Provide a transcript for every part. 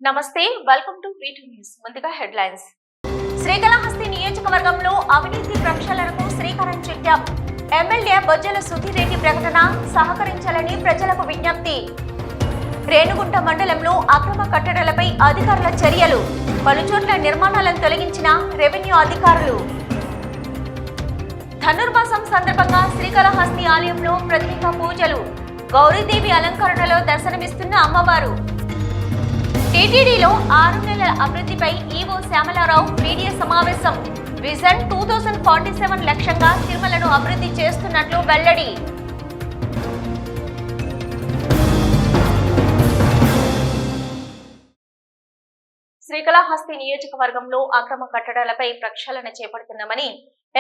నమస్తే, welcome to V2 news. ముందుగా headlines. Srikalahasti నియోజకవర్గంలో అవినీతి ప్రక్షాళనకు శ్రీకారం చుట్టాం. ఎమ్మెల్యే బొజ్జల సుధీర్ రెడ్డి ప్రకటన సహకరించాలని ప్రజలకు విజ్ఞప్తి. రేణుగుంట మండలంలో అక్రమ కట్టడాలపై అధికారుల చర్యలు. పలుచోట్ల నిర్మాణాలను తొలగించిన రెవెన్యూ అధికారులు. ధనుర్మాసం సందర్భంగా శ్రీకాళహస్తి ఆలయంలో ప్రత్యేక పూజలు. గౌరీదేవి అలంకరణలో దర్శనమిస్తున్న అమ్మవారు. టీటీడీలో 6 నెలల అభివృద్ధిపై ఈవో శ్యామలారావు మీడియా సమావేశం. విజన్ 2047 లక్ష్యంగా తిరుమలను అభివృద్ధి చేస్తున్నట్లు వెల్లడి. శ్రీకాళహస్తి నియోజకవర్గంలో అక్రమ కట్టడాలపై ప్రక్షాళన చేపడుతున్నామని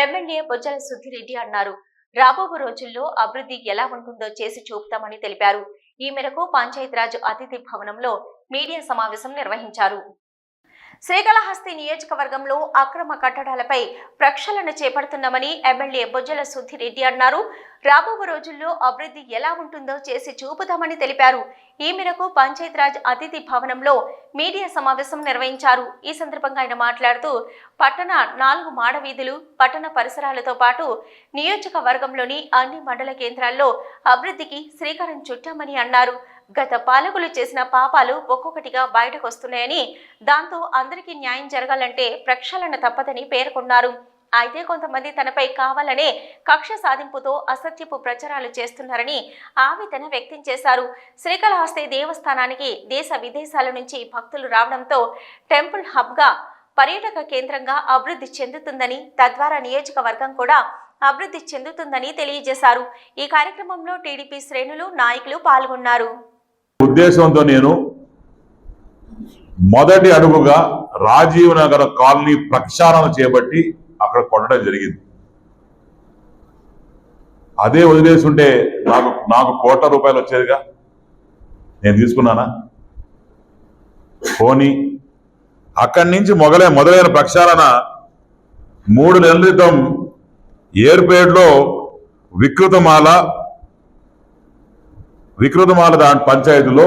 ఎమ్మెల్యే బొజ్జల సుధీర్ రెడ్డి అన్నారు. రాబో రోజుల్లో అభివృద్ధి ఎలా ఉంటుందో చేసి చూపుతామని తెలిపారు. ఈ మేరకు పంచాయతీరాజ్ అతిథి భవనంలో మీడియా సమావేశం నిర్వహించారు. శ్రీకాళహస్తి నియోజకవర్గంలో అక్రమ కట్టడాలపై ప్రక్షాళన చేపడుతున్నామని ఎమ్మెల్యే బొజ్జల సుధీర్ రెడ్డి అన్నారు. రాబో రోజుల్లో అభివృద్ధి ఎలా ఉంటుందో చేసి చూపుతామని తెలిపారు. ఈ మేరకు పంచాయతీరాజ్ అతిథి భవనంలో మీడియా సమావేశం నిర్వహించారు. ఈ సందర్భంగా ఆయన మాట్లాడుతూ పట్టణ 4 మాడ వీధులు, పట్టణ పరిసరాలతో పాటు నియోజకవర్గంలోని అన్ని మండల కేంద్రాల్లో అభివృద్ధికి శ్రీకారం చుట్టామని అన్నారు. గత పాలకులు చేసిన పాపాలు ఒక్కొక్కటిగా బయటకు వస్తున్నాయని, దాంతో అందరికీ న్యాయం జరగాలంటే ప్రక్షాళన తప్పదని పేర్కొన్నారు. అయితే కొంతమంది తనపై కావాలనే కక్ష సాధింపుతో అసత్యపు ప్రచారాలు చేస్తున్నారని ఆవేదన వ్యక్తం చేశారు. శ్రీకాళహస్తి దేవస్థానానికి దేశ విదేశాల నుంచి భక్తులు రావడంతో టెంపుల్ హబ్గా, పర్యాటక కేంద్రంగా అభివృద్ధి చెందుతుందని, తద్వారా నియోజకవర్గం కూడా అభివృద్ధి చెందుతుందని తెలియజేశారు. ఈ కార్యక్రమంలో టీడీపీ శ్రేణులు, నాయకులు పాల్గొన్నారు. ఉద్దేశంతో నేను మొదటి అడుగుగా రాజీవ్ నగర్ కాలనీ ప్రక్షాళన చేపట్టి అక్కడ కొట్టడం జరిగింది. అదే వదిలేసి ఉంటే నాకు ₹1,00,00,000 వచ్చేదిగా. నేను తీసుకున్నానా? పోనీ అక్కడి నుంచి మొదలైన ప్రక్షాళన 3 నెలల క్రితం ఏర్పేటలో వికృతమాల దాని పంచాయతీలో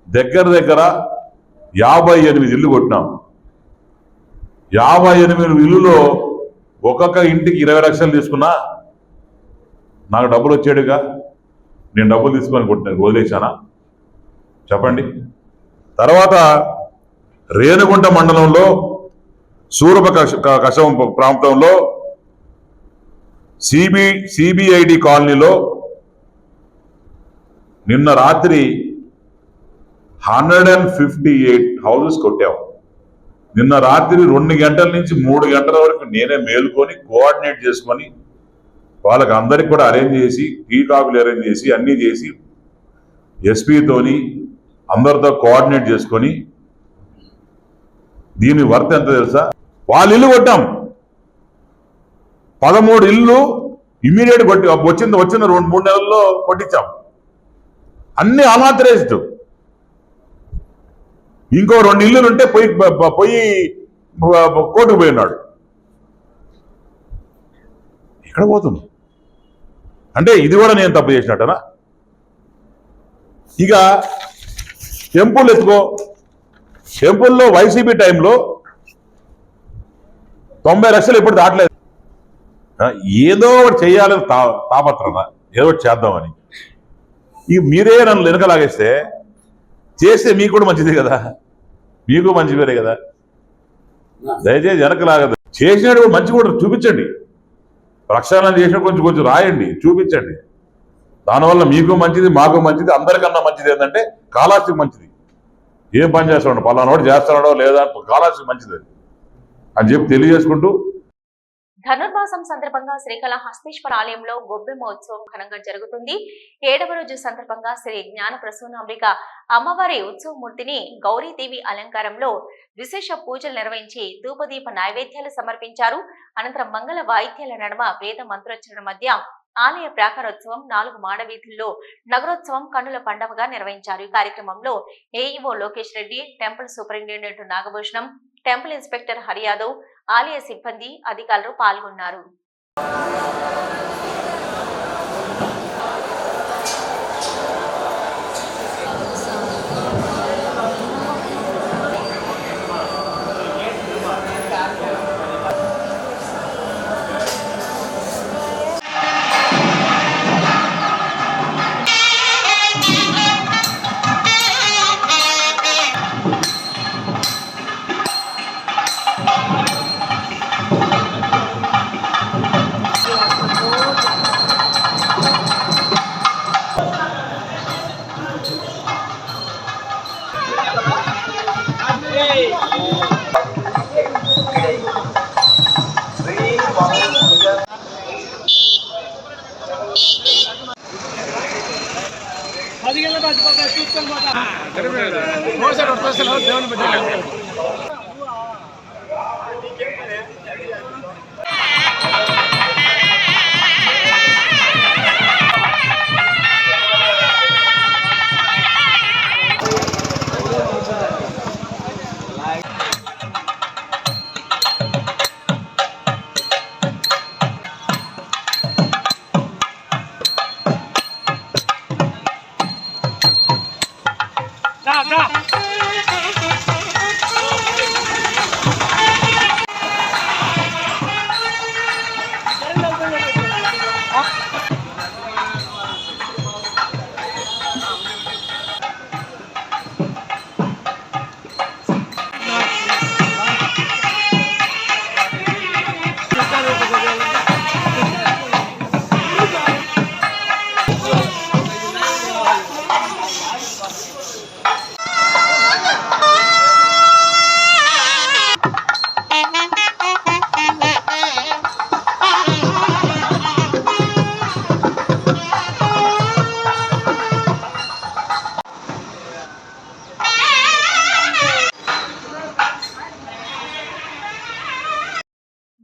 దగ్గర 58 ఇల్లు కొట్టినాం. 58 ఇల్లులో ఒక్కొక్క ఇంటికి 20 లక్షలు తీసుకున్నా నాకు డబ్బులు వచ్చాడుగా. నేను డబ్బులు తీసుకొని వదిలేశానా? చెప్పండి. తర్వాత రేణుగుంట మండలంలో సూరప కషం ప్రాంతంలో సిబిఐడి కాలనీలో నిన్న రాత్రి 158 హౌసెస్ కొట్టాం. నిన్న రాత్రి 2 గంటల నుంచి 3 గంటల వరకు నేనే మేలుకొని కోఆర్డినేట్ చేసుకొని వాళ్ళకి అందరికి కూడా అరేంజ్ చేసి, టీ కాఫీలు అరేంజ్ చేసి, అన్నీ చేసి ఎస్పీతోని అందరితో కోఆర్డినేట్ చేసుకొని దీని వర్త్ ఎంత తెలుసా? వాళ్ళ ఇల్లు కొట్టాం. 13 ఇల్లు ఇమ్మీడియట్ కొట్టి వచ్చిన 2-3 నెలల్లో కొట్టించాం. అన్ని అనాథరైజ్డ్. ఇంకో 2 ఇల్లులు ఉంటే పోయి కోర్టుకు పోయినాడు. ఎక్కడ పోతుంది అంటే ఇది కూడా నేను తప్పు చేసినట్టనా? ఇక టెంపుల్ ఎత్తుకో. టెంపుల్లో వైసీపీ టైంలో 90 లక్షలు ఎప్పుడు దాటలేదు. ఏదో ఒకటి చేయాలని తాపత్రమా, ఏదో ఒకటి చేద్దామని. ఇక మీరే నన్ను వెనకలాగేస్తే చేస్తే మీకు కూడా మంచిదే కదా, మీకు మంచి పేరే కదా. దయచేసి వెనకలాగదు. చేసినట్టు మంచి కూడా చూపించండి. ప్రక్షాళన చేసినట్టు కొంచెం రాయండి, చూపించండి. దానివల్ల మీకు మంచిది, మాకు మంచిది, అందరికన్నా మంచిది. ఏంటంటే కాళహస్తికి మంచిది. ఏం పని చేస్తున్నాడు, పలానాడు చేస్తున్నాడో లేదా, కాళహస్తికి మంచిది అని చెప్పి తెలియజేసుకుంటూ. ధనుర్మాసం సందర్భంగా శ్రీకాళహస్తీశ్వర ఆలయంలో గొబ్బెమ్మ ఉత్సవం ఘనంగా జరుగుతుంది. 7వ రోజు సందర్భంగా శ్రీ జ్ఞాన ప్రసూనాంబిక అమ్మవారి ఉత్సవమూర్తిని గౌరీదేవి అలంకారంలో విశేష పూజలు నిర్వహించి ధూపదీప నైవేద్యాలు సమర్పించారు. అనంతరం మంగళ వాయిద్యాల నడుమ వేద మంత్రోచ్చరణ మధ్య ఆలయ ప్రాకారోత్సవం 4 మాడవీధుల్లో నగరోత్సవం కన్నుల పండవగా నిర్వహించారు. ఈ కార్యక్రమంలో AEO Lokesh Reddy, temple superintendent Nagabhushanam, temple inspector Hari Yadav, ఆలయ సిబ్బంది, అధికారులు పాల్గొన్నారు.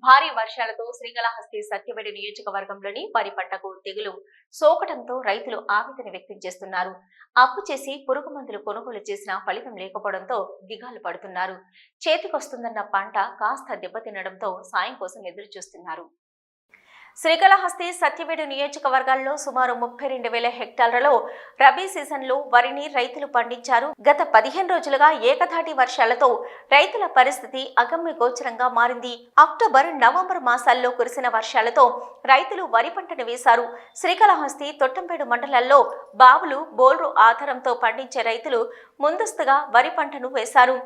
భారీ వర్షాలతో శ్రీకాళహస్తి సత్యవేడు నియోజకవర్గంలోని వరి పంటకు తెగులు సోకటంతో రైతులు ఆవేదన వ్యక్తం చేస్తున్నారు. అప్పు చేసి పురుగు మందులు కొనుగోలు చేసినా ఫలితం లేకపోవడంతో దిగాలు పడుతున్నారు. చేతికొస్తుందన్న పంట కాస్త దెబ్బతినడంతో సాయం కోసం ఎదురు చూస్తున్నారు. శ్రీకాళహస్తి సత్యవేడు నియోజకవర్గాల్లో సుమారు 32,000 హెక్టార్లలో రబీ సీజన్లో వరిని రైతులు పండించారు. గత 15 రోజులుగా ఏకధాటి వర్షాలతో రైతుల పరిస్థితి అగమ్య గోచరంగా మారింది. అక్టోబర్, నవంబర్ మాసాల్లో కురిసిన వర్షాలతో రైతులు వరి పంటను వేశారు. శ్రీకాళహస్తి, తొట్టంపేడు మండలాల్లో బావులు, బోల్రు ఆధారంతో పండించే రైతులు ముందస్తుగా వరి పంటను వేశారు.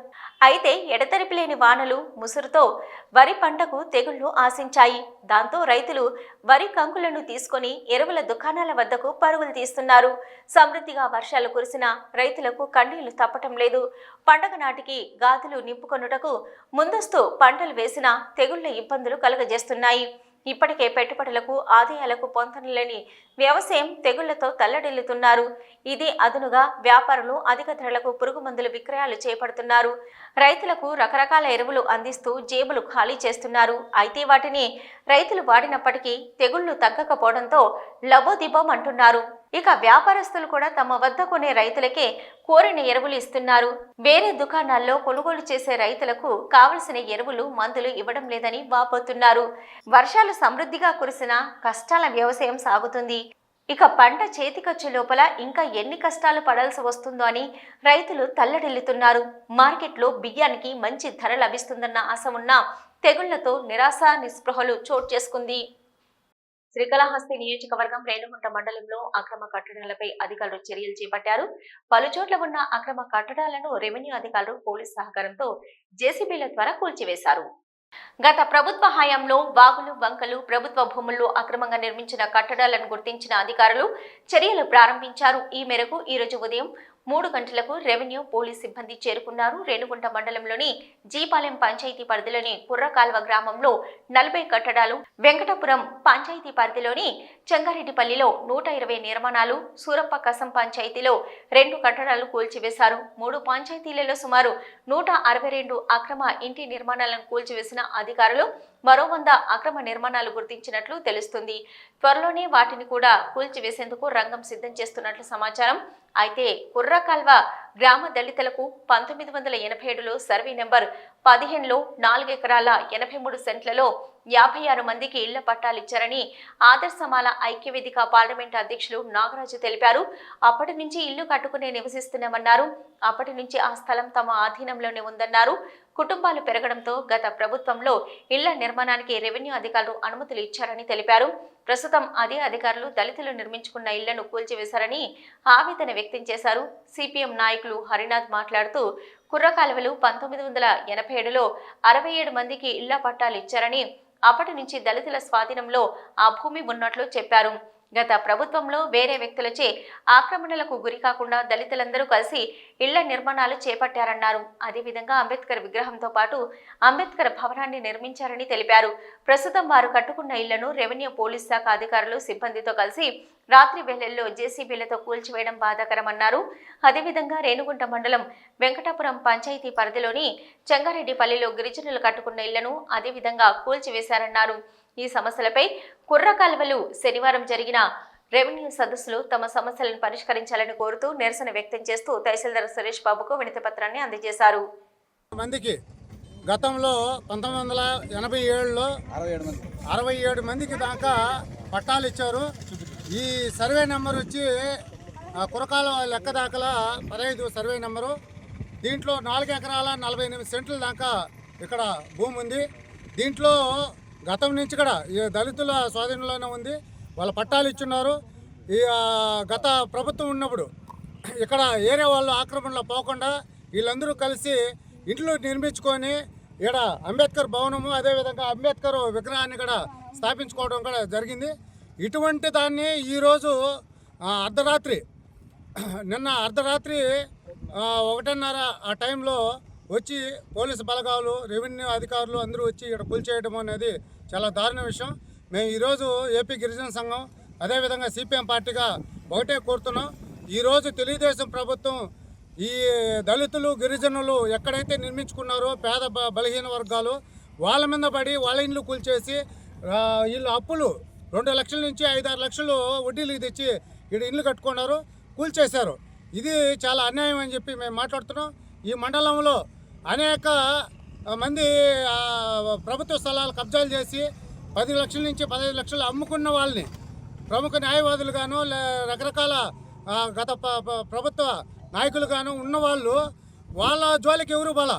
అయితే ఎడతెరిపి లేని వానలు, ముసురుతో వరి పంటకు తెగుళ్లు ఆశించాయి. దాంతో రైతులు వరి కంకులను తీసుకుని ఎరువుల దుకాణాల వద్దకు పరుగులు తీస్తున్నారు. సమృద్ధిగా వర్షాలు కురిసిన రైతులకు కన్నీళ్లు తప్పటం లేదు. పండగ నాటికి గాతులు నింపుకొనుటకు ముందస్తు పంటలు వేసిన తెగుళ్ల ఇబ్బందులు కలుగజేస్తున్నాయి. ఇప్పటికే పెట్టుబడులకు, ఆదాయాలకు పొంతనలేని వ్యవసాయం తెగుళ్లతో తల్లడిల్లుతున్నారు. ఇది అదునుగా వ్యాపారులు అధిక ధరలకు పురుగు మందులు విక్రయాలు చేపడుతున్నారు. రైతులకు రకరకాల ఎరువులు అందిస్తూ జేబులు ఖాళీ చేస్తున్నారు. అయితే వాటిని రైతులు వాడినప్పటికీ తెగుళ్లు తగ్గకపోవడంతో లబోదిబం అంటున్నారు. ఇక వ్యాపారస్తులు కూడా తమ వద్ద కొనే రైతులకే కోరిన ఎరువులు ఇస్తున్నారు. వేరే దుకాణాల్లో కొనుగోలు చేసే రైతులకు కావలసిన ఎరువులు, మందులు ఇవ్వడం లేదని వాపోతున్నారు. వర్షాలు సమృద్ధిగా కురిసిన కష్టాల వ్యవసాయం సాగుతుంది. ఇక పంట చేతికొచ్చే లోపల ఇంకా ఎన్ని కష్టాలు పడాల్సి వస్తుందో అని రైతులు తల్లడిల్లుతున్నారు. మార్కెట్లో బియ్యానికి మంచి ధర లభిస్తుందన్న ఆశ ఉన్నా తెగుళ్లతో నిరాశ, నిస్పృహలు చోటు చేసుకుంది. శ్రీకాళహస్తి నియోజకవర్గం రేణుగుంట మండలంలో అక్రమ కట్టడాలపై అధికారులు చర్యలు చేపట్టారు. పలుచోట్ల ఉన్న అక్రమ కట్టడాలను రెవెన్యూ అధికారులు పోలీసు సహకారంతో జేసీబీల ద్వారా కూల్చివేశారు. గత ప్రభుత్వ హయాంలో వాగులు, వంకలు, ప్రభుత్వ భూముల్లో అక్రమంగా నిర్మించిన కట్టడాలను గుర్తించిన అధికారులు చర్యలు ప్రారంభించారు. ఈ మేరకు ఈ రోజు ఉదయం 3 గంటలకు రెవెన్యూ పోలీస్ సిబ్బంది చేరుకున్నారు. రేణుగుంట మండలంలోని జీపాలెం పంచాయతీ పరిధిలోని కుర్రకాల్వ గ్రామంలో 40 కట్టడాలు, వెంకటపురం పంచాయతీ పరిధిలోని చెంగారెడ్డిపల్లిలో 120 నిర్మాణాలు, సూరప్పకసం పంచాయతీలో 2 కట్టడాలు కూల్చివేశారు. 3 పంచాయతీలలో సుమారు 162 అక్రమ ఇంటి నిర్మాణాలను కూల్చివేసిన అధికారులు మరో 100 అక్రమ నిర్మాణాలు గుర్తించినట్లు తెలుస్తుంది. త్వరలోనే వాటిని కూడా కూల్చివేసేందుకు రంగం సిద్ధం చేస్తున్నట్లు సమాచారం. అయితే కుర్రకాల్వ గ్రామ దళితులకు 1987లో సర్వే నెంబర్ 15లో 4 ఎకరాల 83 సెంట్లలో 56 మందికి ఇళ్ల పట్టాలిచ్చారని ఆదర్శమాల ఐక్యవేదిక పార్లమెంట్ అధ్యక్షులు నాగరాజు తెలిపారు. అప్పటి నుంచి ఇల్లు కట్టుకునే నివసిస్తున్నామన్నారు. అప్పటి నుంచి ఆ స్థలం తమ ఆధీనంలోనే ఉందన్నారు. కుటుంబాలు పెరగడంతో గత ప్రభుత్వంలో ఇళ్ల నిర్మాణానికి రెవెన్యూ అధికారులు అనుమతులు ఇచ్చారని తెలిపారు. ప్రస్తుతం అదే అధికారులు దళితులు నిర్మించుకున్న ఇళ్లను కూల్చివేశారని ఆవేదన వ్యక్తం చేశారు. సిపిఎం నాయకులు హరినాథ్ మాట్లాడుతూ కుర్రకాలువలు 1987లో 67 మందికి ఇళ్ల పట్టాలు ఇచ్చారని, అప్పటి నుంచి దళితుల స్వాధీనంలో ఆ భూమి ఉన్నట్లు చెప్పారు. గత ప్రభుత్వంలో వేరే వ్యక్తులచే ఆక్రమణలకు గురికాకుండా దళితులందరూ కలిసి ఇళ్ల నిర్మాణాలు చేపట్టారన్నారు. అదేవిధంగా అంబేద్కర్ విగ్రహంతో పాటు అంబేద్కర్ భవనాన్ని నిర్మించారని తెలిపారు. ప్రస్తుతం వారు కట్టుకున్న ఇళ్లను రెవెన్యూ పోలీస్ శాఖ అధికారులు సిబ్బందితో కలిసి రాత్రి వేళల్లో జేసీబీలతో కూల్చివేయడం బాధాకరమన్నారు. అదేవిధంగా రేణుగుంట మండలం వెంకటాపురం పంచాయతీ పరిధిలోని చెంగారెడ్డిపల్లిలో గిరిజనులు కట్టుకున్న ఇళ్లను అదేవిధంగా కూల్చివేశారన్నారు. ఈ సమస్యలపై కుర్రకాల్వలు శనివారం జరిగిన రెవెన్యూ సదస్సులో తమ సమస్యలను పరిష్కరించాలని కోరుతూ నిరసన వ్యక్తం చేస్తూ తహసీల్దార్ సురేష్ బాబుకు వినతి పత్రాన్ని అందజేశారు. మందికి గతంలో 1987లో 67 మందికి దాకా పట్టాలు ఇచ్చారు. ఈ సర్వే నెంబర్ వచ్చి కురకాల లెక్క దాకా 15 సర్వే నెంబరు. దీంట్లో 4 ఎకరాల 48 సెంట్ల దాకా ఇక్కడ భూమి ఉంది. దీంట్లో గతం నుంచి కూడా ఈ దళితుల స్వాధీనంలోనే ఉంది. వాళ్ళ పట్టాలు ఇచ్చున్నారు. ఈ గత ప్రభుత్వం ఉన్నప్పుడు ఇక్కడ ఏరియా వాళ్ళు ఆక్రమణలో పోకుండా వీళ్ళందరూ కలిసి ఇంట్లో నిర్మించుకొని ఇక్కడ అంబేద్కర్ భవనము అదేవిధంగా అంబేద్కర్ విగ్రహాన్ని కూడా స్థాపించుకోవడం కూడా జరిగింది. ఇటువంటి దాన్ని ఈరోజు నిన్న అర్ధరాత్రి 1:30 ఆ టైంలో వచ్చి పోలీసు బలగాలు రెవెన్యూ అధికారులు అందరూ వచ్చి ఇక్కడ కూల్చేయడం అనేది చాలా దారుణ విషయం. మేము ఈరోజు ఏపీ గిరిజన సంఘం అదేవిధంగా సిపిఎం పార్టీగా ఒకటే కోరుతున్నాం. ఈరోజు తెలుగుదేశం ప్రభుత్వం ఈ దళితులు గిరిజనులు ఎక్కడైతే నిర్మించుకున్నారో పేద బలహీన వర్గాలు వాళ్ళ మీద పడి వాళ్ళ ఇండ్లు కూల్చేసి వీళ్ళు అప్పులు 2 లక్షల నుంచి 5-6 లక్షలు వడ్డీలకు తెచ్చి ఇక్కడ ఇండ్లు కట్టుకున్నారు, కూల్చేశారు. ఇది చాలా అన్యాయం అని చెప్పి మేము మాట్లాడుతున్నాం. ఈ మండలంలో అనేక మంది ప్రభుత్వ స్థలాలు కబ్జాలు చేసి 10 లక్షల నుంచి 15 లక్షలు అమ్ముకున్న వాళ్ళని ప్రముఖ న్యాయవాదులుగాను రకరకాల గత ప్రభుత్వ నాయకులుగాను ఉన్నవాళ్ళు వాళ్ళ జోలికి ఎవరు బల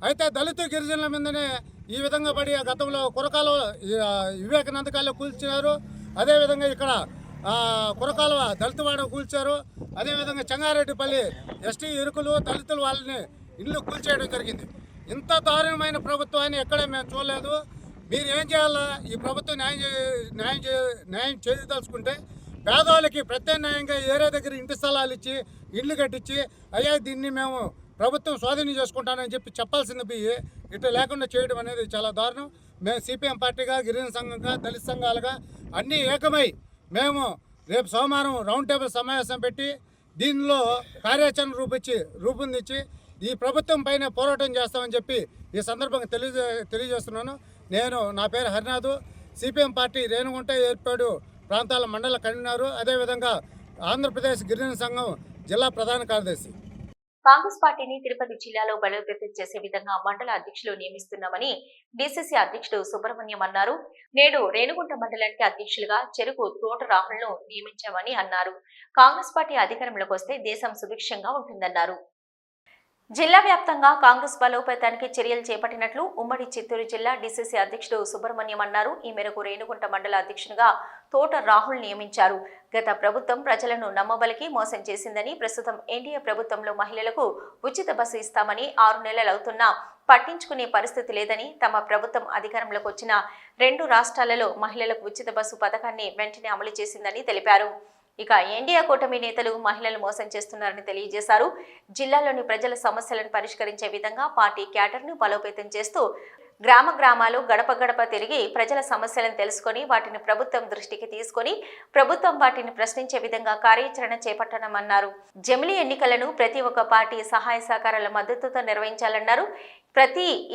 అయితే దళిత గిరిజనుల మీదనే ఈ విధంగా పడి గతంలో కురకాల వివేకానందకాలు కూల్చారు. అదేవిధంగా ఇక్కడ కురకాలువ దళితవాడ కూల్చారు. అదేవిధంగా చెంగారెడ్డిపల్లి ఎస్టీ ఇరుకులు దళితులు వాళ్ళని ఇల్లు కూల్చేయడం జరిగింది. ఇంత దారుణమైన ప్రభుత్వాన్ని ఎక్కడ మేము చూడలేదు. మీరు ఏం చేయాలా? ఈ ప్రభుత్వం న్యాయం చేయదలుచుకుంటే పేదవాళ్ళకి ప్రత్యామ్నాయంగా ఏరియా దగ్గర ఇంటి స్థలాలు ఇచ్చి ఇళ్ళు కట్టించి అయ్యా దీన్ని మేము ప్రభుత్వం స్వాధీనం చేసుకుంటానని చెప్పి చెప్పాల్సింది పోయి ఇటు లేకుండా చేయడం అనేది చాలా దారుణం. మేము సిపిఎం పార్టీగా గిరిజన సంఘంగా దళిత సంఘాలుగా అన్నీ ఏకమై మేము రేపు సోమవారం రౌండ్ టేబుల్ సమావేశం పెట్టి దీనిలో కార్యాచరణ రూపొందించి ఈ ప్రభుత్వం పైన పోరాటం చేస్తామని చెప్పి ఈ సందర్భంగా తెలియజేస్తున్నాను. నా పేరు హరినాథు, సిపిఎం పార్టీ రేణుగుంట ఏర్పాడు ప్రాంతాల మండల కన్వీనర్, అదేవిధంగా ఆంధ్రప్రదేశ్ గిరిజన సంఘం జిల్లా ప్రధాన కార్యదర్శి. కాంగ్రెస్ పార్టీని తిరుపతి జిల్లాలో బలోపేతం చేసే విధంగా మండల అధ్యక్షులు నియమిస్తున్నామని డీసీసీ అధ్యక్షుడు సుబ్రహ్మణ్యం అన్నారు. నేడు రేణుగుంట మండలానికి అధ్యక్షులుగా చెరుకు తోట రాహుల్ను నియమించామని అన్నారు. కాంగ్రెస్ పార్టీ అధికారంలోకి వస్తే దేశం సుభిక్షంగా ఉంటుందన్నారు. జిల్లా వ్యాప్తంగా కాంగ్రెస్ బలోపేతానికి చర్యలు చేపట్టినట్లు ఉమ్మడి చిత్తూరు జిల్లా డీసీసీ అధ్యక్షుడు సుబ్రహ్మణ్యం అన్నారు. ఈ మేరకు రేణుగుంట మండల అధ్యక్షునిగా తోట రాహుల్ నియమించారు. గత ప్రభుత్వం ప్రజలను నమ్మబలికి మోసం చేసిందని, ప్రస్తుతం ఎన్డీఏ ప్రభుత్వంలో మహిళలకు ఉచిత బస్సు ఇస్తామని 6 నెలలవుతున్నా పట్టించుకునే పరిస్థితి లేదని, తమ ప్రభుత్వం అధికారంలోకి వచ్చిన 2 రాష్ట్రాలలో మహిళలకు ఉచిత బస్సు పథకాన్ని వెంటనే అమలు చేసిందని తెలిపారు. ఇక ఎన్డీఏ కూటమి నేతలు మహిళలు మోసం చేస్తున్నారని తెలియజేశారు. జిల్లాలోని ప్రజల సమస్యలను పరిష్కరించే విధంగా పార్టీ క్యాడర్ను బలోపేతం చేస్తూ గ్రామాలు గడప గడప తిరిగి ప్రజల సమస్యలను తెలుసుకొని వాటిని ప్రభుత్వం దృష్టికి తీసుకొని ప్రభుత్వం వాటిని ప్రశ్నించే విధంగా కార్యాచరణ చేపట్టనమన్నారు. జమిలీ ఎన్నికలను ప్రతి ఒక్క పార్టీ సహాయ సహకారాల మద్దతుతో నిర్వహించాలన్నారు.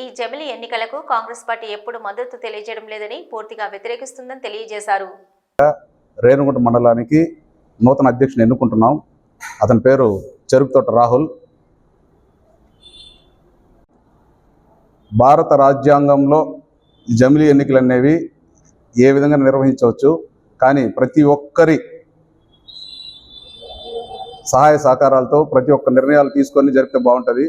ఈ జమిలీ ఎన్నికలకు కాంగ్రెస్ పార్టీ ఎప్పుడు మద్దతు తెలియజేయడం లేదని, పూర్తిగా వ్యతిరేకిస్తుందని తెలియజేశారు. రేణుగుంట మండలానికి నూతన అధ్యక్షుని ఎన్నుకుంటున్నాం. అతని పేరు చెరుకుతోట రాహుల్. భారత రాజ్యాంగంలో జమిలీ ఎన్నికలు అనేవి ఏ విధంగా నిర్వహించవచ్చు, కానీ ప్రతి ఒక్కరి సహాయ సహకారాలతో ప్రతి ఒక్క నిర్ణయాలు తీసుకొని జరిపితే బాగుంటుంది.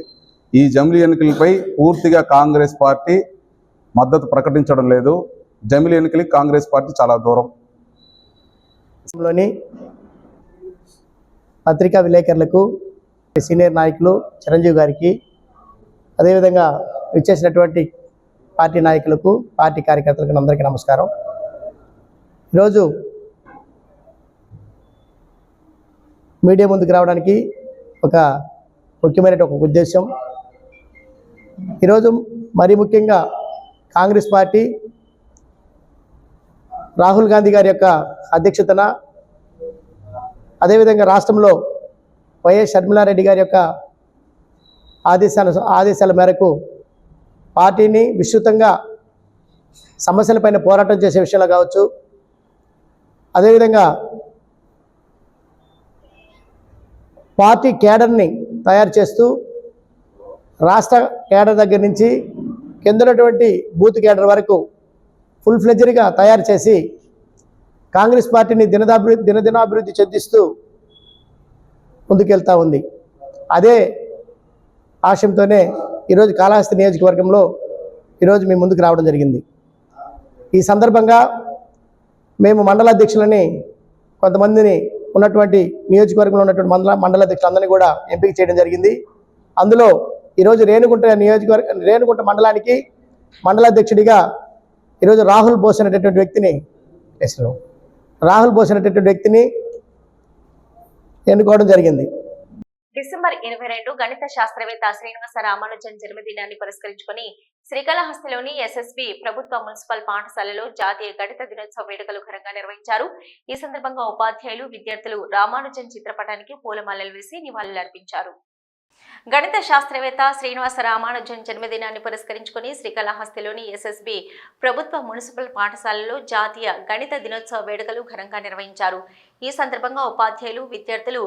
ఈ జమిలీ ఎన్నికలపై పూర్తిగా కాంగ్రెస్ పార్టీ మద్దతు ప్రకటించడం లేదు. జమిలీ ఎన్నికలకి కాంగ్రెస్ పార్టీ చాలా దూరం. లోని పత్రికా విలేకరులకు, సీనియర్ నాయకులు చిరంజీవి గారికి, అదేవిధంగా ఇచ్చేసినటువంటి పార్టీ నాయకులకు, పార్టీ కార్యకర్తలకు అందరికీ నమస్కారం. ఈరోజు మీడియా ముందుకు రావడానికి ఒక ముఖ్యమైన ఒక ఉద్దేశం. ఈరోజు మరీ ముఖ్యంగా కాంగ్రెస్ పార్టీ రాహుల్ గాంధీ గారి యొక్క అధ్యక్షతన, అదేవిధంగా రాష్ట్రంలో వైఎస్ షర్మిలారెడ్డి గారి యొక్క ఆదేశాల మేరకు పార్టీని విస్తృతంగా సమస్యలపైన పోరాటం చేసే విషయంలో కావచ్చు, అదేవిధంగా పార్టీ కేడర్ని తయారు చేస్తూ రాష్ట్ర కేడర్ దగ్గర నుంచి కిందనటువంటి బూత్ కేడర్ వరకు ఫుల్ ఫ్లెడ్జ్డ్గా తయారు చేసి కాంగ్రెస్ పార్టీని దినదినాభివృద్ధి చెందిస్తూ ముందుకెళ్తూ ఉంది. అదే ఆశయంతోనే ఈరోజు కాళహస్తి నియోజకవర్గంలో ఈరోజు మేము ముందుకు రావడం జరిగింది. ఈ సందర్భంగా మేము మండలాధ్యక్షులని కొంతమందిని ఉన్నటువంటి నియోజకవర్గంలో ఉన్నటువంటి మండలాధ్యక్షులందరినీ కూడా ఎంపిక చేయడం జరిగింది. అందులో ఈరోజు రేణుగుంట మండలానికి మండలాధ్యక్షుడిగా ఈరోజు రాహుల్ బోస్ అనేటటువంటి వ్యక్తిని ఎన్నుకోవడం జరిగింది. డిసెంబర్ 22 గణిత శాస్త్రవేత్త శ్రీనివాస రామానుజన్ జన్మదినాన్ని పురస్కరించుకొని శ్రీకాళహస్తిలోని ఎస్ఎస్బి ప్రభుత్వ మున్సిపల్ పాఠశాలలో జాతీయ గణిత దినోత్సవ వేడుకలు ఘనంగా నిర్వహించారు. ఈ సందర్భంగా ఉపాధ్యాయులు, విద్యార్థులు రామానుజన్ చిత్రపటానికి పూలమాలలు వేసి నివాళులర్పించారు. గణిత శాస్త్రవేత్త శ్రీనివాస రామానుజన్ జన్మదినాన్ని పురస్కరించుకుని శ్రీకాళహస్తిలోని ఎస్ఎస్బి ప్రభుత్వ మున్సిపల్ పాఠశాలలో జాతీయ గణిత దినోత్సవ వేడుకలు ఘనంగా నిర్వహించారు. ఈ సందర్భంగా ఉపాధ్యాయులు, విద్యార్థులు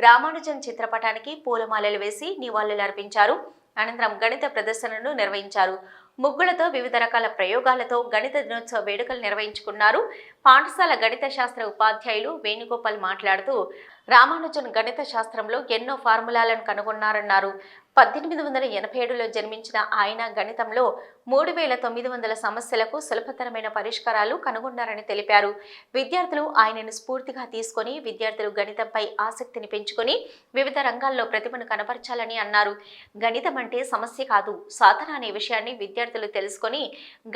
రామానుజన్ చిత్రపటానికి పూలమాలలు వేసి నివాళులర్పించారు. అనంతరం గణిత ప్రదర్శనను నిర్వహించారు. ముగ్గులతో వివిధ రకాల ప్రయోగాలతో గణిత దినోత్సవ వేడుకలు నిర్వహించుకున్నారు. పాఠశాల గణిత శాస్త్ర ఉపాధ్యాయులు వేణుగోపాల్ మాట్లాడుతూ రామానుజన్ గణిత శాస్త్రంలో ఎన్నో ఫార్ములాలను కనుగొన్నారన్నారు. 1887లో జన్మించిన ఆయన గణితంలో 3900 సమస్యలకు సులభతరమైన పరిష్కారాలు కనుగొన్నారని తెలిపారు. విద్యార్థులు ఆయనను స్ఫూర్తిగా తీసుకొని విద్యార్థులు గణితంపై ఆసక్తిని పెంచుకొని వివిధ రంగాల్లో ప్రతిభను కనపరచాలని అన్నారు. గణితం అంటే సమస్య కాదు, సాధన అనే విషయాన్ని విద్యార్థులు తెలుసుకొని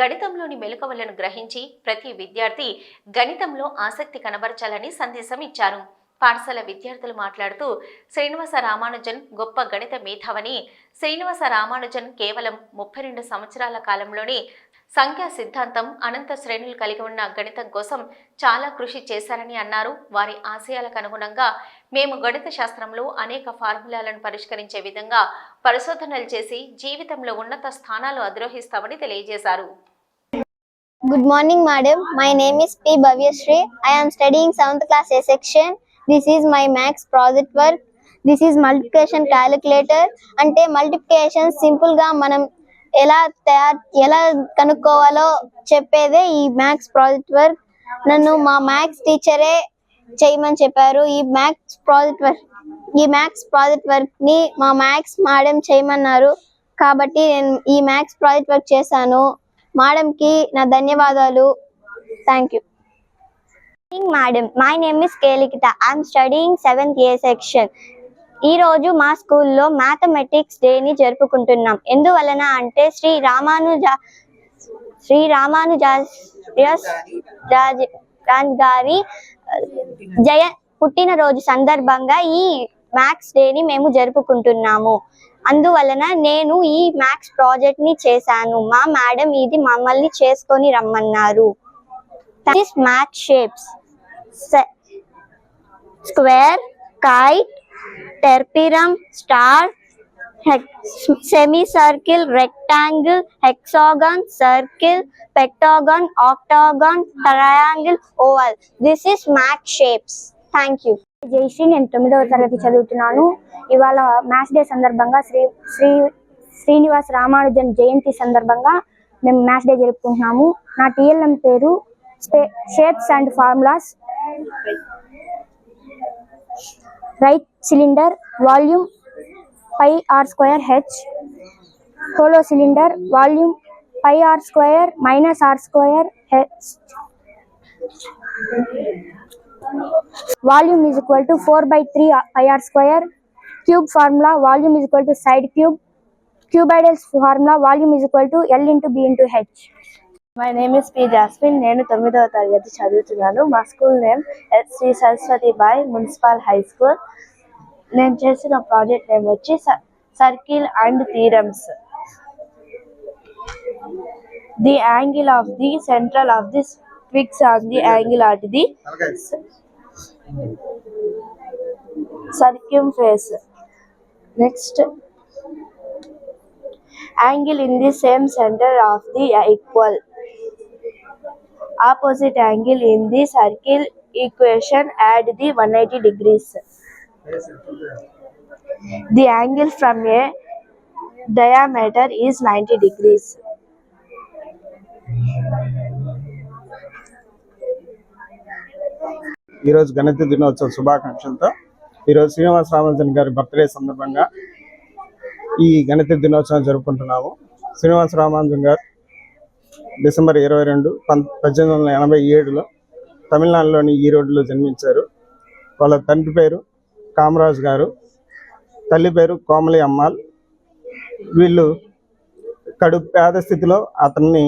గణితంలోని మెలకువలను గ్రహించి ప్రతి విద్యార్థి గణితంలో ఆసక్తి కనబరచాలని సందేశం ఇచ్చారు. పాఠశాల విద్యార్థులు మాట్లాడుతూ శ్రీనివాస రామానుజన్ గొప్ప గణిత మేధావని, శ్రీనివాస రామానుజన్ కేవలం 32 సంవత్సరాల కాలంలోనే సంఖ్యా సిద్ధాంతం, అనంత శ్రేణులు కలిగి ఉన్న గణితం కోసం చాలా కృషి చేశారని అన్నారు. వారి ఆశయాలకు అనుగుణంగా మేము గణిత శాస్త్రంలో అనేక ఫార్ములాలను పరిష్కరించే విధంగా పరిశోధనలు చేసి జీవితంలో ఉన్నత స్థానాలు అధిరోహిస్తామని తెలియజేశారు. Good morning, madam. My name is P. Bhavyashree. I am studying 7th class A section. This is my maths project work. This is multiplication calculator. అంటే మల్టిప్లికేషన్ సింపుల్ గా మనం ఎలా కనుక్కోవాలో చెప్పేదే ఈ మ్యాథ్స్ ప్రాజెక్ట్ వర్క్. నన్ను మా మ్యాథ్స్ టీచరే చేయమని చెప్పారు. ఈ మ్యాథ్స్ ప్రాజెక్ట్ వర్క్ ని మా మ్యాథ్స్ మేడం చేయమన్నారు. కాబట్టి నేను ఈ మ్యాథ్స్ ప్రాజెక్ట్ వర్క్ చేశాను. మేడం కి నా ధన్యవాదాలు. Thank you. Madam, my name is Kelikita. I'm studying 7th A section. ఈ రోజు మా స్కూల్లో మ్యాథమెటిక్స్ డే ని జరుపుకుంటున్నాం. ఎందువలన అంటే శ్రీ రామానుజాచార్య గారి పుట్టినరోజు సందర్భంగా ఈ మ్యాథ్స్ డే ని మేము జరుపుకుంటున్నాము. అందువలన నేను ఈ మ్యాథ్స్ ప్రాజెక్ట్ ని చేశాను. మా మేడం ఇది మమ్మల్ని చేసుకొని రమ్మన్నారు. Math shapes: square, kite, trapezium, star, semi circle, rectangle, hexagon, circle, pentagon, octagon, triangle, oval. This is math shapes. Thank you. Jayashree, నేను 9వ తరగతి చదువుతున్నాను. ఇవాళ మ్యాథ్స్ డే సందర్భంగా శ్రీనివాస రామానుజన్ జయంతి సందర్భంగా మేము మ్యాథ్స్ డే జరుపుకుంటున్నాము. నా టీఎల్ఎం పేరు shapes and formulas. Right cylinder volume πr²h, hollow cylinder volume πr² -r²h. Volume is equal to 4/3 πr². Cube formula: volume is equal to side cube. Cuboidal formula: volume is equal to L into B into H. My name is P. Jasmine. నేను 9వ తరగతి చదువుతున్నాను. మా school name Shri Saraswati Bai municipal high school. నేను చేసిన project name వచ్చి circle and theorems. The angle of the central of the fix on the angle at the circumference. Next, angle in the same center of the equal opposite angle in the circle equation add the 180 degrees. The angle from a diameter is 90 degrees. ఈరోజు గణిత దినోత్సవ శుభాకాంక్షలతో ఈరోజు శ్రీనివాస రామానుజన్ గారి birthday సందర్భంగా ఈ గణిత దినోత్సవం జరుపుకుంటున్నాము. శ్రీనివాస రామానుజన్ గారు డిసెంబర్ 22, 1887లో తమిళనాడులోని ఈరోడ్లో జన్మించారు. వాళ్ళ తండ్రి పేరు కామరాజు గారు, తల్లి పేరు కోమలి అమ్మాల్. వీళ్ళు కడు పేద స్థితిలో అతన్ని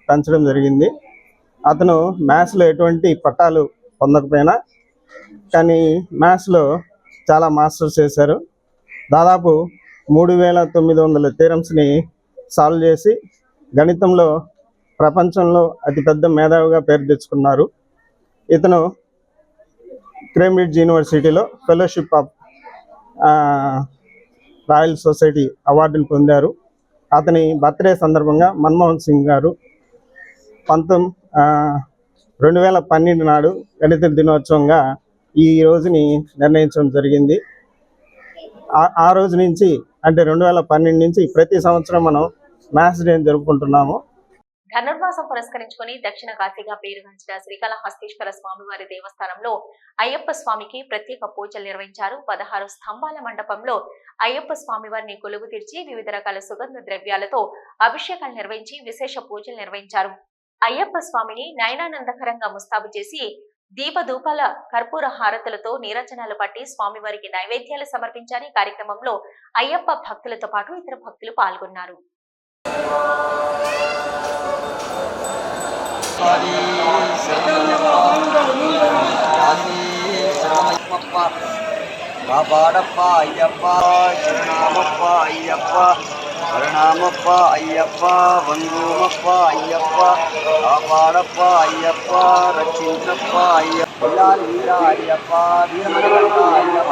పెంచడం జరిగింది. అతను మ్యాథ్స్లో ఎటువంటి పట్టాలు పొందకపోయినా కానీ మ్యాథ్స్లో చాలా మాస్టర్స్ చేశారు. దాదాపు 3900 థీరమ్స్ని సాల్వ్ చేసి గణితంలో ప్రపంచంలో అతిపెద్ద మేధావిగా పేరు తెచ్చుకున్నారు. ఇతను కేంబ్రిడ్జ్ యూనివర్సిటీలో ఫెలోషిప్ ఆఫ్ రాయల్ సొసైటీ అవార్డును పొందారు. అతని బర్త్డే సందర్భంగా మన్మోహన్ సింగ్ గారు 2012 నాడు గణిత దినోత్సవంగా ఈ రోజుని నిర్ణయించడం జరిగింది. ఆ రోజు నుంచి అంటే 2012 నుంచి ప్రతి సంవత్సరం మనం మ్యాథ్స్ డే జరుపుకుంటున్నాము. ధనుర్మాసం పురస్కరించుకుని దక్షిణ కాశీగా పేరుగాంచిన శ్రీకాళహస్తీశ్వర స్వామివారి దేవస్థానంలో అయ్యప్ప స్వామికి ప్రత్యేక పూజలు నిర్వహించారు. 16 స్తంభాల మండపంలో అయ్యప్ప స్వామివారిని కొలువు తీర్చి వివిధ రకాల సుగంధ ద్రవ్యాలతో అభిషేకాలు నిర్వహించి విశేష పూజలు నిర్వహించారు. అయ్యప్ప స్వామిని నయనానందకరంగా ముస్తాబు చేసి దీపధూపాల కర్పూర హారతులతో నీరాజనాలు పట్టి స్వామివారికి నైవేద్యాలు సమర్పించారు. ఈ కార్యక్రమంలో అయ్యప్ప భక్తులతో పాటు ఇతర భక్తులు పాల్గొన్నారు. కాపాడప్ప అయ్యప్ప, శరణామప్ప అయ్యప్ప, శరణామప్ప అయ్యప్ప, వందోమప్ప అయ్యప్ప, కాపాడప్ప అయ్యప్ప, రక్షించప్ప అయ్యప్ప, వీర అయ్యప్ప, వీరమణికంఠ అయ్యప్ప,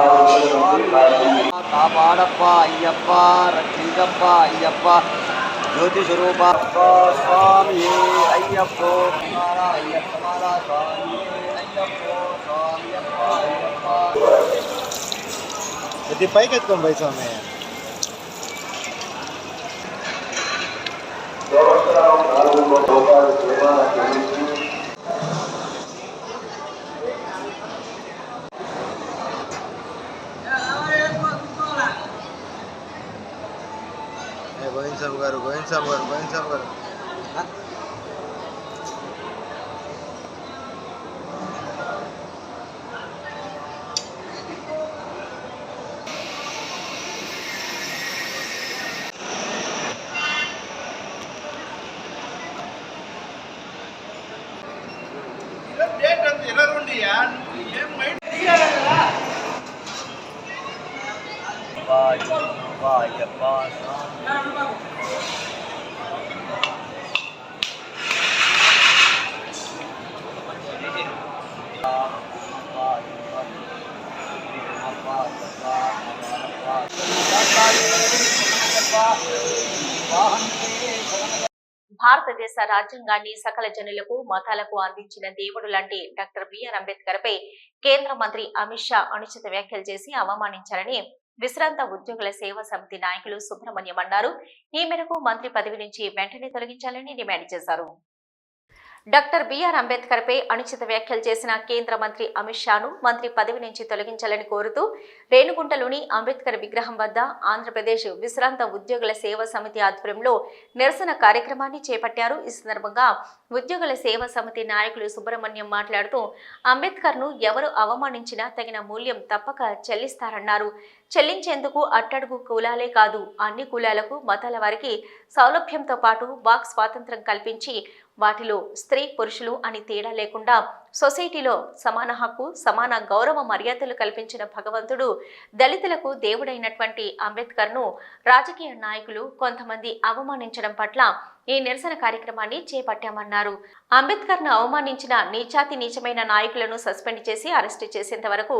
కాపాడప్ప అయ్యప్ప, రక్షించప్ప అయ్యప్ప, జ్యోతి స్వరూప స్వామి అయ్యప్ప, అయ్యప్ప స్వామి అయ్యప్ప, స్వామి అయ్యప్ప. ఇది పైకి ఎత్తుకోండి బై స్వామి. గోవింద్ స్వామి గారు భారతదేశ రాజ్యాంగాన్ని సకల జనులకు మతాలకు అందించిన దేవుడు లాంటి డాక్టర్ బిఆర్ అంబేద్కర్ పై కేంద్ర మంత్రి అమిత్ షా అనుచిత వ్యాఖ్యలు చేసి అవమానించారని విశ్రాంత ఉద్యోగుల సేవా సమితి నాయకులు సుబ్రహ్మణ్యం అన్నారు. ఈ మేరకు మంత్రి పదవి నుంచి వెంటనే తొలగించాలని డిమాండ్ చేశారు. డాక్టర్ బిఆర్ అంబేద్కర్ పై అనుచిత వ్యాఖ్యలు చేసిన కేంద్ర మంత్రి అమిత్ షాను మంత్రి పదవి నుంచి తొలగించాలని కోరుతూ రేణుగుంటలోని అంబేద్కర్ విగ్రహం వద్ద ఆంధ్రప్రదేశ్ విశ్రాంత ఉద్యోగుల సేవా సమితి ఆధ్వర్యంలో నిరసన కార్యక్రమాన్ని చేపట్టారు. ఈ సందర్భంగా ఉద్యోగుల సేవా సమితి నాయకులు సుబ్రహ్మణ్యం మాట్లాడుతూ అంబేద్కర్ను ఎవరు అవమానించినా తగిన మూల్యం తప్పక చెల్లిస్తారన్నారు. చెల్లించేందుకు అట్టడుగు కులాలే కాదు అన్ని కులాలకు మతాల వారికి సౌలభ్యంతో పాటు వాక్ స్వాతంత్రం కల్పించి వాటిలో స్త్రీ పురుషులు అని తేడా లేకుండా సొసైటీలో సమాన హక్కు, సమాన గౌరవ మర్యాదలు కల్పించిన భగవంతుడు దళితులకు దేవుడైనటువంటి అంబేద్కర్ను రాజకీయ నాయకులు కొంతమంది అవమానించడం పట్ల ఈ నిరసన కార్యక్రమాన్ని చేపట్టామన్నారు. అంబేద్కర్ను అవమానించిన నీచాతి నీచమైన నాయకులను సస్పెండ్ చేసి అరెస్టు చేసేంత వరకు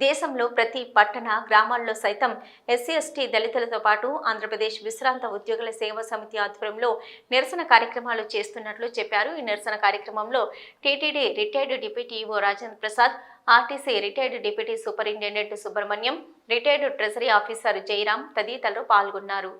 దేశంలో ప్రతి పట్టణ గ్రామాల్లో సైతం ఎస్సీ ఎస్టీ దళితులతో పాటు ఆంధ్రప్రదేశ్ విశ్రాంత ఉద్యోగుల సేవా సమితి ఆధ్వర్యంలో నిరసన కార్యక్రమాలు చేస్తున్నట్లు చెప్పారు. ఈ నిరసన కార్యక్రమంలో TTD retired deputy EO Rajendra Prasad, RTC retired deputy superintendent Subrahmanyam, retired treasury officer Jayaram తదితరులు పాల్గొన్నారు.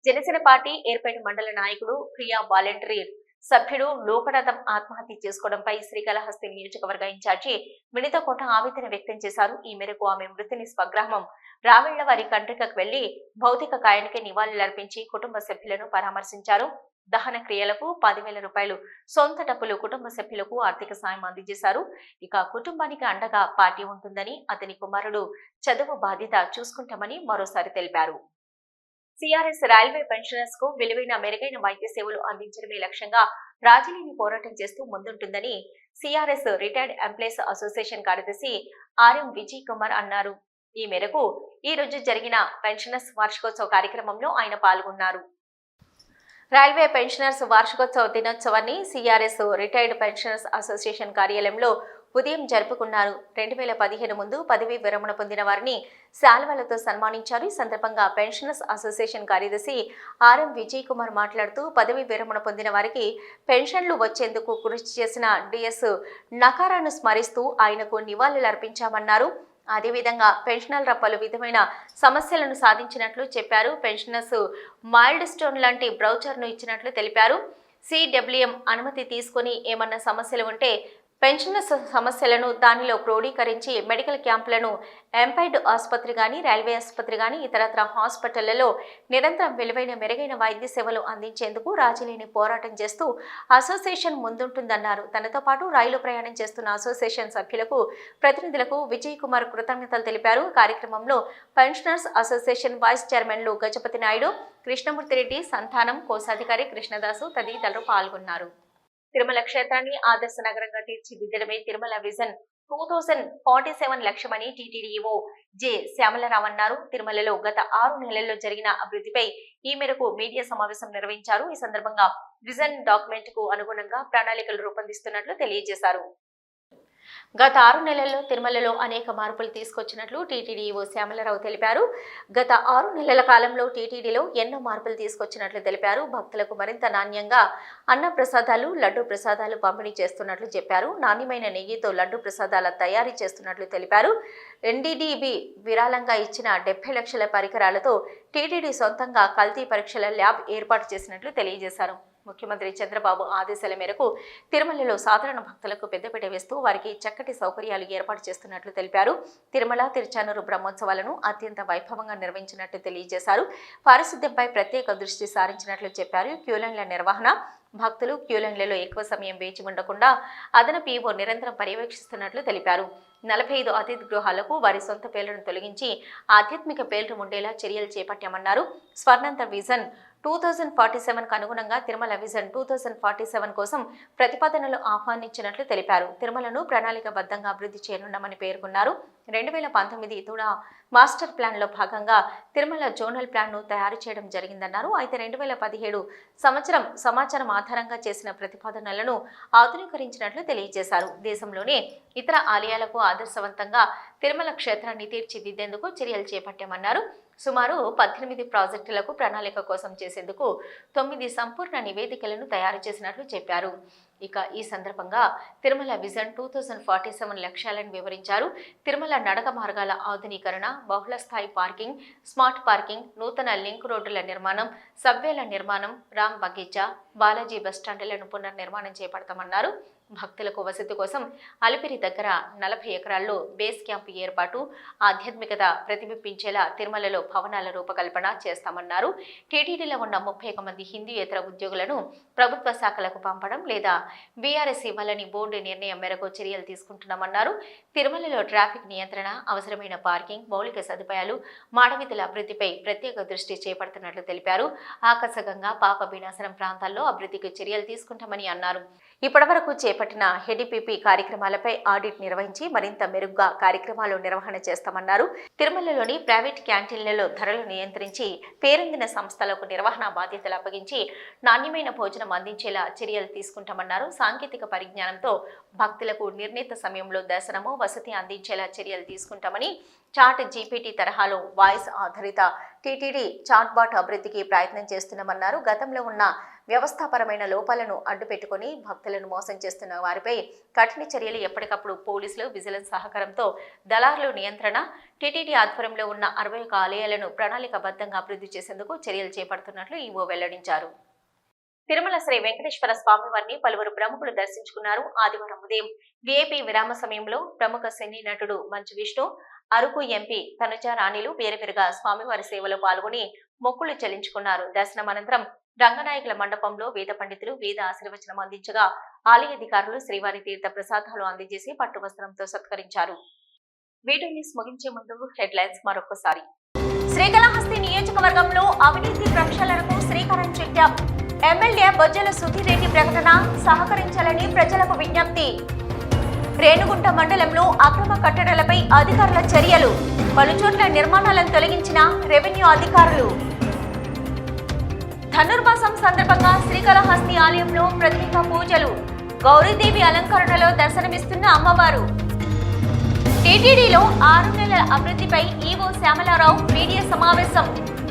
జనసేన పార్టీ ఏర్పేట మండల నాయకుడు ప్రియా వాలంటీర్ సభ్యుడు లోకనాథం ఆత్మహత్య చేసుకోవడంపై శ్రీకాళహస్తి నియోజకవర్గ ఇన్ఛార్జి వినితకోట ఆవేదన వ్యక్తం చేశారు. ఈ మేరకు ఆమె మృతిని స్వగ్రామం రావెళ్లవారి కండ్రికకు వెళ్లి భౌతిక కాయానికి నివాళులర్పించి కుటుంబ సభ్యులను పరామర్శించారు. దహన క్రియలకు 10,000 రూపాయలు సొంత డబ్బులు కుటుంబ సభ్యులకు ఆర్థిక సాయం అందజేశారు. ఇక కుటుంబానికి అండగా పార్టీ ఉంటుందని, అతని కుమారుడు చదువు బాధ్యత చూసుకుంటామని మరోసారి తెలిపారు. సిఆర్ఎస్ రైల్వే పెన్షనర్స్ కు విలువైన మెరుగైన వైద్య సేవలు అందించడమే లక్ష్యంగా రాజీలేని పోరాటం చేస్తూ ముందుంటుందని సిఆర్ఎస్ రిటైర్డ్ ఎంప్లాయీస్ అసోసియేషన్ కార్యదర్శి ఆర్ఎం విజయ్ కుమార్ అన్నారు. ఈ మేరకు ఈ రోజు జరిగిన పెన్షనర్స్ వార్షికోత్సవ కార్యక్రమంలో ఆయన పాల్గొన్నారు. రైల్వే పెన్షనర్స్ వార్షికోత్సవ దినోత్సవాన్ని సిఆర్ఎస్ రిటైర్డ్ పెన్షనర్స్ అసోసియేషన్ కార్యాలయంలో ఉదయం జరుపుకున్నారు. 2015 ముందు పదవీ విరమణ పొందిన వారిని శాల్వాలతో సన్మానించారు. ఈ సందర్భంగా పెన్షనర్స్ అసోసియేషన్ కార్యదర్శి ఆర్ఎం విజయ్ కుమార్ మాట్లాడుతూ పదవీ విరమణ పొందిన వారికి పెన్షన్లు వచ్చేందుకు కృషి చేసిన డిఎస్ నకారాను స్మరిస్తూ ఆయనకు నివాళులర్పించామన్నారు. అదేవిధంగా పెన్షనర్ల పలు విధమైన సమస్యలను సాధించినట్లు చెప్పారు. పెన్షనర్స్ మైల్డ్ స్టోన్ లాంటి బ్రౌచర్ను ఇచ్చినట్లు తెలిపారు. సిడబ్ల్యూఎం అనుమతి తీసుకుని ఏమన్నా సమస్యలు ఉంటే పెన్షనర్స్ సమస్యలను దానిలో క్రోడీకరించి మెడికల్ క్యాంపులను ఎంపైడ్ ఆసుపత్రి గాని, రైల్వే ఆసుపత్రి గాని, ఇతరత్ర హాస్పిటళ్లలో నిరంతరం విలువైన మెరుగైన వైద్య సేవలు అందించేందుకు రాజీలేని పోరాటం చేస్తూ అసోసియేషన్ ముందుంటుందన్నారు. తనతో పాటు రైలు ప్రయాణం చేస్తున్న అసోసియేషన్ సభ్యులకు, ప్రతినిధులకు విజయ్ కుమార్ కృతజ్ఞతలు తెలిపారు. కార్యక్రమంలో పెన్షనర్స్ అసోసియేషన్ వైస్ చైర్మన్లు గజపతి నాయుడు, కృష్ణమూర్తిరెడ్డి, సంతానం, కోశాధికారి కృష్ణదాసు తదితరులు పాల్గొన్నారు. తిరుమల క్షేత్రాన్ని ఆదర్శ నగరంగా తీర్చిదిద్దడమే తిరుమల విజన్ 2047 లక్ష్యమని టీటీడీ ఈవో జె శ్యామలరావు అన్నారు. తిరుమలలో గత 6 నెలల్లో జరిగిన అభివృద్ధిపై ఈ మేరకు మీడియా సమావేశం నిర్వహించారు. ఈ సందర్భంగా విజన్ డాక్యుమెంట్ కు అనుగుణంగా ప్రణాళికలు రూపొందిస్తున్నట్లు తెలియజేశారు. గత 6 నెలల్లో తిరుమలలో అనేక మార్పులు తీసుకొచ్చినట్లు టీటీడీ ఈవో శ్యామలరావు తెలిపారు. గత 6 నెలల కాలంలో టీటీడీలో ఎన్నో మార్పులు తీసుకొచ్చినట్లు తెలిపారు. భక్తులకు మరింత నాణ్యంగా అన్న ప్రసాదాలు, లడ్డు ప్రసాదాలు పంపిణీ చేస్తున్నట్లు చెప్పారు. నాణ్యమైన నెయ్యితో లడ్డు ప్రసాదాల తయారీ చేస్తున్నట్లు తెలిపారు. ఎన్డీడీబీ విరాళంగా ఇచ్చిన 70 లక్షల పరికరాలతో టీటీడీ సొంతంగా కల్తీ పరీక్షల ల్యాబ్ ఏర్పాటు చేసినట్లు తెలియజేశారు. ముఖ్యమంత్రి చంద్రబాబు ఆదేశాల మేరకు తిరుమలలో సాధారణ భక్తులకు పెద్దపీట వేస్తూ వారికి చక్కటి సౌకర్యాలు ఏర్పాటు చేస్తున్నట్లు తెలిపారు. తిరుమల తిరుచానూరు బ్రహ్మోత్సవాలను అత్యంత వైభవంగా నిర్వహించినట్లు తెలియజేశారు. పారిశుద్ధ్యంపై ప్రత్యేక దృష్టి సారించినట్లు చెప్పారు. క్యూలైన్ల నిర్వహణ, భక్తులు క్యూలైన్లలో ఎక్కువ సమయం వేచి ఉండకుండా అదనపు ఈవో నిరంతరం పర్యవేక్షిస్తున్నట్లు తెలిపారు. 45 అతిథి గృహాలకు వారి సొంత పేర్లను తొలగించి ఆధ్యాత్మిక పేర్లు ఉండేలా చర్యలు చేపట్టామన్నారు. స్వర్ణాంత విజన్ 2047కు అనుగుణంగా తిరుమల విజన్ 2047 కోసం ప్రతిపాదనలు ఆహ్వానించినట్లు తెలిపారు. తిరుమలను ప్రణాళికబద్ధంగా అభివృద్ధి చేయనున్నామని పేర్కొన్నారు. 2019 తుడా మాస్టర్ ప్లాన్ లో భాగంగా తిరుమల జోనల్ ప్లాన్ ను తయారు చేయడం జరిగిందన్నారు. అయితే 2017 సంవత్సరం సమాచారం ఆధారంగా చేసిన ప్రతిపాదనలను ఆధునీకరించినట్లు తెలియజేశారు. దేశంలోనే ఇతర ఆలయాలకు ఆదర్శవంతంగా తిరుమల క్షేత్రాన్ని తీర్చిదిద్దేందుకు చర్యలు చేపట్టామన్నారు. సుమారు 18 ప్రాజెక్టులకు ప్రణాళిక కోసం చేసేందుకు 9 సంపూర్ణ నివేదికలను తయారు చేసినట్లు చెప్పారు. ఇక ఈ సందర్భంగా తిరుమల విజన్ 2047 లక్ష్యాలను వివరించారు. తిరుమల నడక మార్గాల ఆధునీకరణ, బహుళ స్థాయి పార్కింగ్, స్మార్ట్ పార్కింగ్, నూతన లింక్ రోడ్డుల నిర్మాణం, సబ్వేల నిర్మాణం, రామ్ బగీచా, బాలాజీ బస్టాండులను పునర్నిర్మాణం చేపడతామన్నారు. భక్తులకు వసతి కోసం అలిపిరి దగ్గర 40 ఎకరాల్లో బేస్ క్యాంప్ ఏర్పాటు, ఆధ్యాత్మికత ప్రతిబింబించేలా తిరుమలలో భవనాల రూపకల్పన చేస్తామన్నారు. టీటీడీలో ఉన్న 31 మంది హిందూయేతర ఉద్యోగులను ప్రభుత్వ శాఖలకు పంపడం లేదా బీఆర్ఎస్ ఇవ్వాలని బోర్డు నిర్ణయం మేరకు చర్యలు తీసుకుంటున్నామన్నారు. తిరుమలలో ట్రాఫిక్ నియంత్రణ, అవసరమైన పార్కింగ్, మౌలిక సదుపాయాలు, మానవీయుల అభివృద్ధిపై ప్రత్యేక దృష్టి చేపడుతున్నట్లు తెలిపారు. ఆకర్షకంగా పాప వినాశనం ప్రాంతాల్లో అభివృద్ధికి చర్యలు తీసుకుంటామని అన్నారు. ఇప్పటివరకు చేపట్టిన చేపట్టిన హెడిపిపి కార్యక్రమాలపై ఆడిట్ నిర్వహించి మరింత మెరుగ్గా కార్యక్రమాలు నిర్వహణ చేస్తామన్నారు. తిరుమలలోని ప్రైవేట్ క్యాంటీన్లలో ధరలు నియంత్రించి పేరొందిన సంస్థలకు నిర్వహణ బాధ్యతలు అప్పగించి నాణ్యమైన భోజనం అందించేలా చర్యలు తీసుకుంటామన్నారు. సాంకేతిక పరిజ్ఞానంతో భక్తులకు నిర్ణీత సమయంలో దర్శనము వసతి అందించేలా చర్యలు తీసుకుంటామని, చాట్ జీపీటీ తరహాలో వాయిస్ ఆధారిత టీటీడీ చాట్బాట్ అభివృద్ధికి ప్రయత్నం చేస్తున్నామన్నారు. గతంలో ఉన్న వ్యవస్థాపరమైన లోపాలను అడ్డుపెట్టుకుని భక్తులను మోసం చేస్తున్న వారిపై కఠిన చర్యలు ఎప్పటికప్పుడు పోలీసులు, విజిలెన్స్ సహకారంతో దళారుల నియంత్రణ, టీటీడీ ఆధ్వర్యంలో ఉన్న 61 ఆలయాలను ప్రణాళికాబద్ధంగా అభివృద్ధి చేసేందుకు చర్యలు చేపడుతున్నట్లు ఈవో వెల్లడించారు. తిరుమల శ్రీ వెంకటేశ్వర స్వామి వారిని పలువురు ప్రముఖులు దర్శించుకున్నారు. ఆదివారం ఉదయం విఐపి విరామ సమయంలో ప్రముఖ సినీ నటుడు మంచు విష్ణు, అరకు ఎంపీ తనుజ రాణిలు వేరువేరుగా స్వామివారి సేవలో పాల్గొని మొక్కులు చెల్లించుకున్నారు. దర్శనం అనంతరం రంగనాయకుల మండపంలో వేద పండితులు వేద ఆశీర్వచనం అందించగా ఆలయ అధికారులు శ్రీవారి తీర్థ ప్రసాదాలు అందజేసి పట్టు వస్త్రంతో సత్కరించారు. వీడియో న్యూస్ ముగించే ముందు హెడ్లైన్స్ మరొకసారి. శ్రీకాళహస్తి నియోజకవర్గంలో అవినీతి ప్రక్షాళనకు శ్రీకారం చుట్టాం. ఎమ్మెల్యే బొజ్జల సుధీర్ రెడ్డి ప్రకటన సహకరించాలని ప్రజలకు విజ్ఞప్తి. రేణుగుంట మండలంలో అక్రమ కట్టడాలపై అధికారుల చర్యలు. పలుచోట్ల నిర్మాణాలను తొలగించిన రెవెన్యూ అధికారులు. ధనుర్మాసం సందర్భంగా శ్రీకాళహస్తి ఆలయంలో ప్రత్యేక పూజలు. గౌరీదేవి అలంకరణలో దర్శనమిస్తున్న అమ్మవారు. టీటీడీలో 6 నెలల అభివృద్ధిపై ఈవో శ్యామలారావు మీడియా సమావేశం.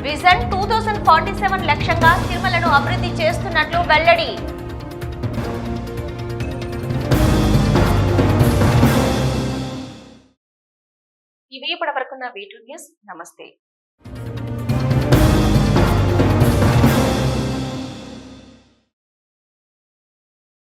విజన్ 2047 లక్ష్యంగా తిరుమలను అభివృద్ధి చేస్తున్నట్లు వెల్లడి. ఇవి ఇప్పటివరకున్న వీడియో న్యూస్. నమస్తే.